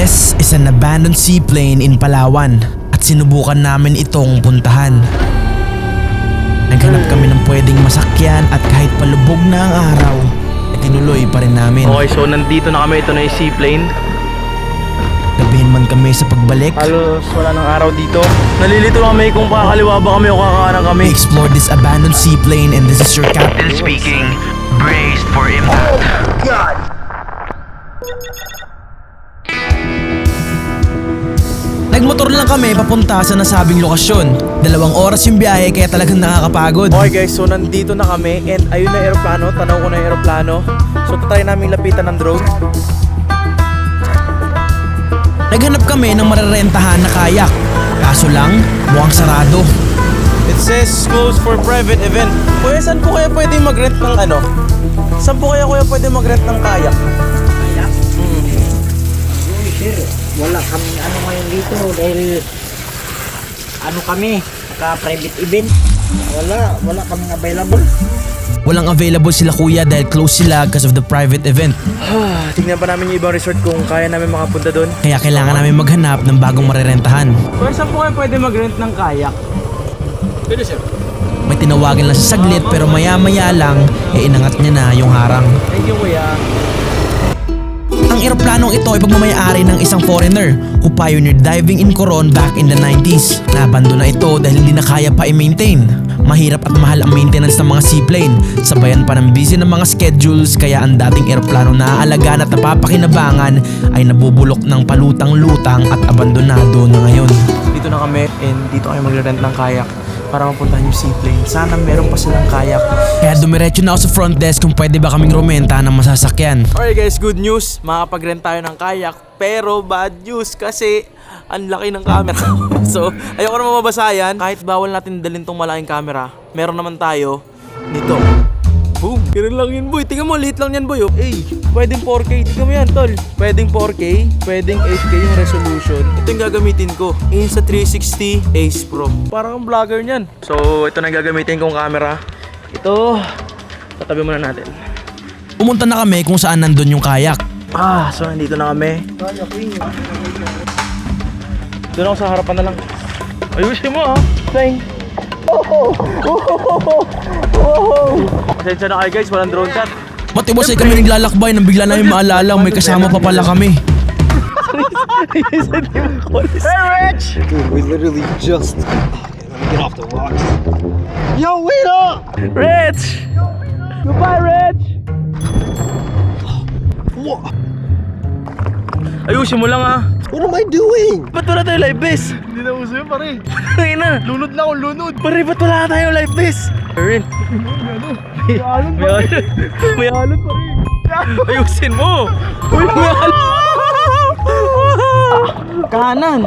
This is an abandoned seaplane in Palawan at sinubukan namin itong puntahan. Naghanap kami ng pwedeng masakyan at kahit palubog na ang araw, tinuloy pa rin namin. Okay, so nandito na kami. Ito na yung seaplane. Gabihin man kami sa pagbalik, Halos wala ng araw dito. Nalilito kami kung kakaliwa ba kami o kakaanan kami. we explored this abandoned seaplane and this is your captain speaking. Braced for impact. Nagmotor lang kami papunta sa nasabing lokasyon. 2 oras yung biyahe kaya talagang nakakapagod. Okay guys, so nandito na kami and ayun na yung aeroplano. Tanaw ko na yung aeroplano. So try namin lapitan ng drone. Naghanap kami ng mararentahan na kayak. Kaso lang, mukhang sarado. It says closed for private event. Kuya, saan po kaya pwede mag-rent ng ano? Saan po kaya kuya pwede mag-rent ng kayak? Kaya? Uy, sir, wala kami ano ngayon dito dahil ano kami, naka-private event. Wala kaming available. Walang available sila kuya dahil close sila because of the private event. Tingnan pa namin yung ibang resort kung kaya namin makapunta doon. Kaya kailangan namin maghanap ng bagong mararentahan. Kuya, saan po kaya pwede mag-rent ng kayak? Pwede sir. May tinawagan lang sa saglit pero maya-maya lang, inangat niya na yung harang. Thank you kuya. Ang eroplanong ito ay pagmamayari ng isang foreigner who pioneered diving in Coron back in the 90s. Nabando na ito dahil hindi na kaya pa i-maintain. Mahirap at mahal ang maintenance ng mga seaplane. Sabayan pa ng busy ng mga schedules kaya ang dating eroplano na aalagaan at napapakinabangan ay nabubulok ng palutang-lutang at abandonado na ngayon. Dito na kami and dito kami mag-rent ng kayak para mapuntahan yung seaplane. Sana meron pa silang kayak. Kaya dumiretso na ako sa front desk kung pwede ba kaming rumenta ng masasakyan. Alright guys, good news. Makapag-rent tayo ng kayak. Pero bad news kasi ang laki ng camera. So, ayoko na mabasa yan. Kahit bawal natin dalhin tong malaking camera, meron naman tayo dito. Boom! Ganun lang yun, boy. Tingnan mo, liit lang yan, boy. Oh. Hey, pwedeng 4K. Tingnan mo yan, tol. Pwedeng 4K, pwedeng 8K yung resolution. Ito yung gagamitin ko. Insta360 Ace Pro. Parang ang vlogger niyan. So, ito na yung gagamitin kong camera. Ito, tatabi muna natin. Pumunta na kami kung saan nandun yung kayak. So nandito na kami. Doon ako sa harapan na lang. Ayusin mo Thank. Pasensya na kayo guys, walang drone shot. Matibasay kami naglalakbay nang bigla namin maalala may kasama pa pala kami. Hey Rich! Dude, we literally just... Okay, let me get off the rocks. Yo, wait up! Rich! Goodbye Rich! What? Ayusin mo lang What am I doing? Ba't wala tayo live base? Hindi na uso yun pare. Ngayon na. Lunod na ako, lunod. Pare, ba't wala tayo live base? Rin. May alon pare. May alon pare. Ayusin mo. Uy, may alon. Kanan.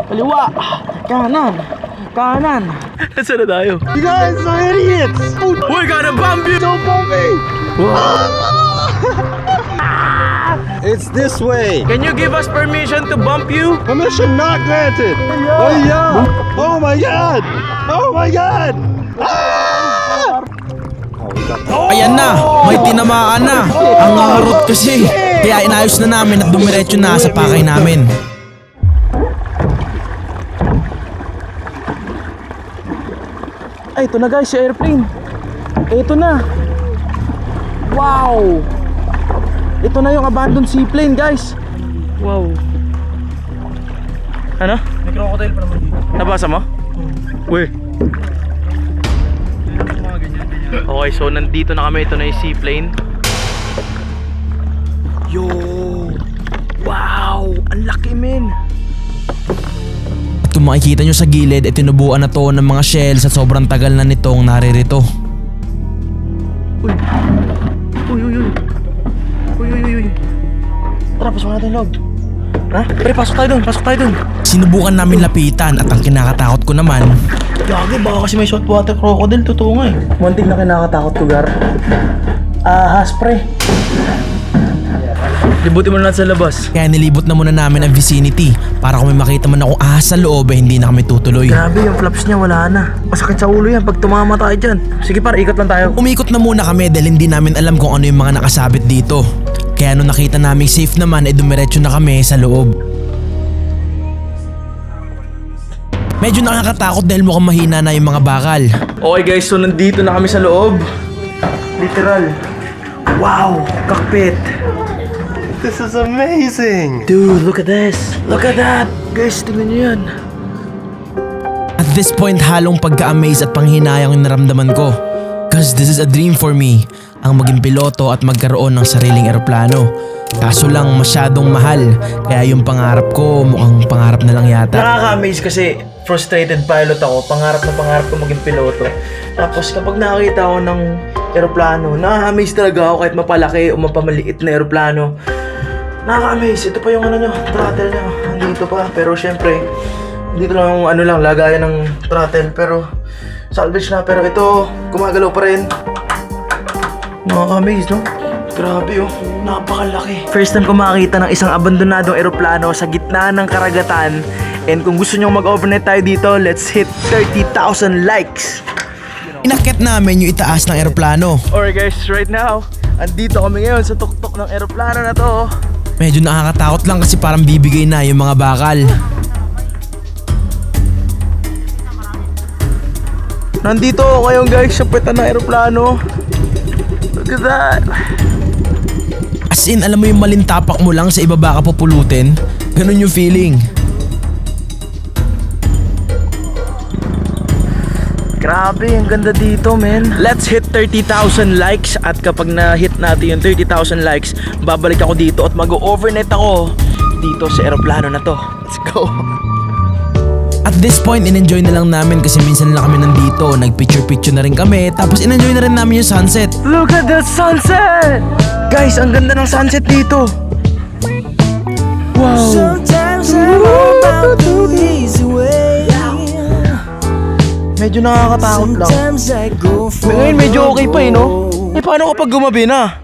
Kaliwa. Kanan. Kanan. Nasaan na tayo? You guys are idiots! We're gonna bomb you! Don't bomb me! It's this way! Can you give us permission to bump you? Permission not granted! Oh yeah! Oh my god! Oh my god! Ah! Oh, we got that. Ayan na, may tinamaan na. Ang harot kasi. Kaya inayos na namin at dumiretso na sa pakay namin. Ay, ito na guys, yung airplane. Ito na. Wow! Ito na yung abandoned seaplane, guys. Wow. Ano? May crocodile pa naman dito. Nabasa mo? Uy. Okay, so nandito na kami. Ito na yung seaplane. Yo! Wow! Ang laki, men! Kung makikita nyo sa gilid, tinubuan na to ng mga shells at sobrang tagal na nitong naririto. Uy! Uy, uy, uy! Uy, uy, uy, uy! Tara, pasok natin loob. Ha? Pre, pasok tayo dun, pasok tayo dun. Sinubukan namin lapitan at ang kinakatakot ko naman, Gagi, baka kasi may saltwater crocodile. Totoo nga eh. Muntik na kinakatakot ko, Gar. Ahas, pre. Libutin mo na natin sa labas. kaya nilibot na muna namin ang vicinity para kung may makita man akong ahas sa loob hindi na kami tutuloy. Grabe, yung flaps niya wala na. Masakit sa ulo yan pag tumama tayo dyan. Sige par, ikot lang tayo. Umikot na muna kami dahil hindi namin alam kung ano yung mga nakasabit dito. Kaya nung nakita namin safe naman dumiretso na kami sa loob. Medyo nakakatakot dahil mukhang mahina na yung mga bakal. Okay guys, so nandito na kami sa loob. Literal. Wow, cockpit. This is amazing. Dude, look at this. Look at that. Guys, tingnan nyo yan. At this point, halong pagka-amaze at panghinayang yung naramdaman ko. Cause this is a dream for me, ang maging piloto at magkaroon ng sariling eroplano. Kaso lang masyadong mahal, kaya yung pangarap ko mukhang pangarap na lang yata. Nakaka-amaze kasi frustrated pilot ako. Pangarap ko maging piloto. Tapos kapag nakakita ako ng eroplano, nakaka-amaze talaga ako kahit mapalaki o mapamaliit na eroplano. Nakaka-amaze. Ito pa yung ano nyo, throttle nyo. Andito pa. Pero syempre, dito lang yung ano lang, lagayan ng throttle. Pero salvage na. Pero ito, gumagalaw pa rin. Nakaka-amaze, no? Grabe oh, napakalaki. First time ko makakita ng isang abandonadong eroplano sa gitna ng karagatan. And kung gusto nyo mag-overnight tayo dito, let's hit 30,000 likes. Inakyat namin yung itaas ng eroplano. Alright guys, right now, andito kami ngayon sa tuktok ng eroplano na to. Medyo nakakatakot lang kasi parang bibigay na yung mga bakal. Nandito ako ngayon guys sa puwetan ng eroplano. Look at that. As in, alam mo yung malintapak mo lang sa ibaba ka pupulutin? Ganun yung feeling. Grabe, ang ganda dito, man. Let's hit 30,000 likes at kapag na-hit natin yung 30,000 likes, babalik ako dito at mag-overnight ako dito sa eroplano na to. Let's go. At this point, in-enjoy na lang namin kasi minsan lang kami nandito. Nag-picture-picture na rin kami, tapos in-enjoy na rin namin yung sunset. Look at the sunset! Guys, ang ganda ng sunset dito. Wow. Sometimes I hope about the easy way. Medyo nakakatakot lang. Sometimes I go for Ngayon medyo okay pa no? Eh paano kapag gumabi na?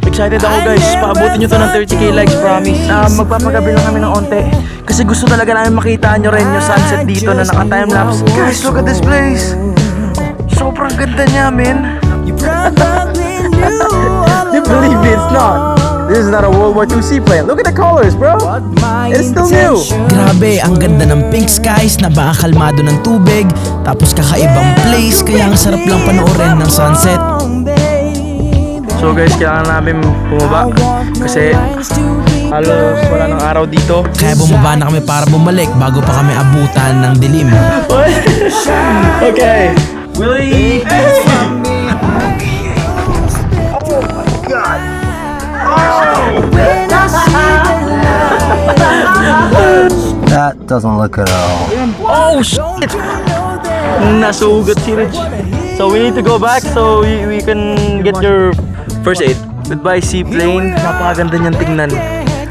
Excited ako guys, paabutin nyo to ng 30k likes, promise. Magpapagabi lang kami ng onte. Kasi gusto talaga namin makita nyo rin yung sunset dito na naka-timelapse. Guys, look at this place. Sobrang ganda niya, man. You probably knew all You believe me, it's not. This is not a World War II seaplane. Look at the colors, bro. my It's still new. intention. Grabe, ang ganda ng pink skies na baka kalmado ng tubig, tapos kakaibang place, kaya ang sarap lang panoorin ng sunset. So guys, kailangan namin bumaba kasi halos wala ng araw dito. Kaya bumaba na kami para bumalik bago pa kami abutan ng dilim. Okay. Willie! That doesn't look good at all. Oh shit! Nasugat si Rich. So we need to go back so we can get your first aid. Goodbye seaplane. Napakaganda niyan tingnan.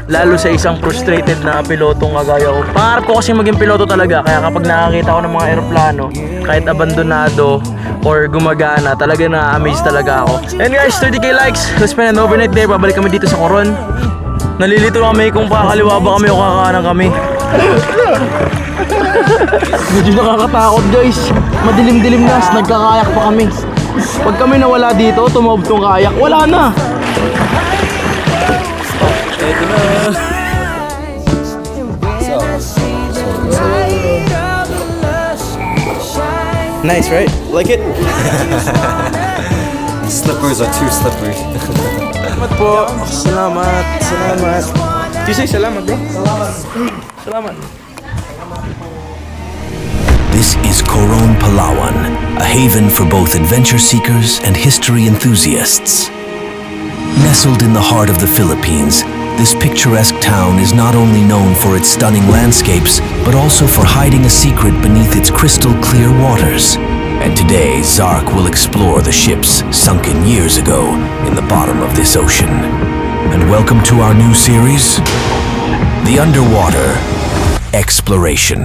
Lalo sa isang frustrated na pilotong kagaya ko. Pangarap ko kasi maging piloto talaga. Kaya kapag nakakita ko ng mga eroplano, kahit abandonado or gumagana, talaga na-amaze talaga ako. And guys, 30k likes. Let's spend an overnight there. Babalik kami dito sa Coron. Nalilito kami kung pakakaliwa ba kami o kakanan kami. Medyo nakakatakot guys. Madilim-dilim na, nagkakayak pa kami. Pag kami nawala dito, tumob tong kayak, wala na. Eto na. Nice, right? Like it? Slippers are too slippery. Salamat po. Salamat. Salamat. You say salamat, bro? Salamat. This is Coron, Palawan, a haven for both adventure seekers and history enthusiasts. Nestled in the heart of the Philippines, this picturesque town is not only known for its stunning landscapes, but also for hiding a secret beneath its crystal-clear waters. And today, Zark will explore the ships sunken years ago in the bottom of this ocean. And welcome to our new series, The Underwater Exploration.